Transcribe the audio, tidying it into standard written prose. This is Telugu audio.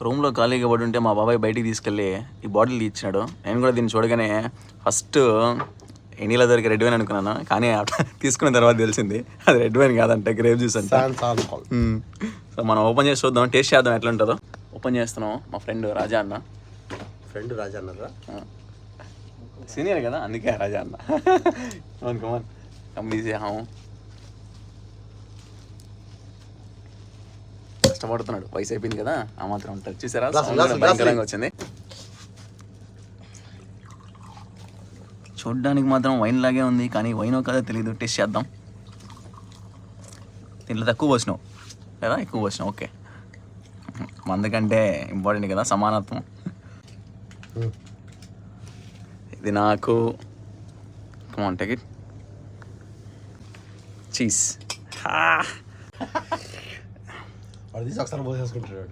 రూమ్లో ఖాళీగా పడి ఉంటే మా బాబాయ్ బయటికి తీసుకెళ్ళి ఈ బాటిల్ ఇచ్చినాడు. నేను కూడా దీన్ని చూడగానే ఫస్ట్ ఎనీలో దొరికి రెడ్ వైన్ అనుకున్నాను, కానీ తీసుకున్న తర్వాత తెలిసింది అది రెడ్ వైన్ కాదంటే గ్రేప్ జ్యూస్ అంటే. సో మనం ఓపెన్ చేసి చూద్దాం, టేస్ట్ చేద్దాం ఎట్లా ఉంటుందో. ఓపెన్ చేస్తున్నాం. మా ఫ్రెండ్ రాజా అన్న. ఫ్రెండ్ రాజా అన్నారా? సీనియర్ కదా, అందుకే రాజా అన్న. కమాన్ కంప్లీట్ కష్టపడుతున్నాడు, వయసు అయిపోయింది కదా, ఆ మాత్రం ఉంటుంది. చూసారా భయంకరంగా వచ్చింది. చూడ్డానికి మాత్రం వైన్ లాగే ఉంది, కానీ వైనో కదా తెలియదు. టేస్ట్ చేద్దాం. దీంట్లో తక్కువ పోసినావు లేదా ఎక్కువ పోసినావు? ఓకే, మందుకంటే ఇంపార్టెంట్ కదా సమానత్వం. ఇది నాకు. Come on take it. చీజ్. వాడు తీసి ఒకసారి పోసేసుకుంటాడు.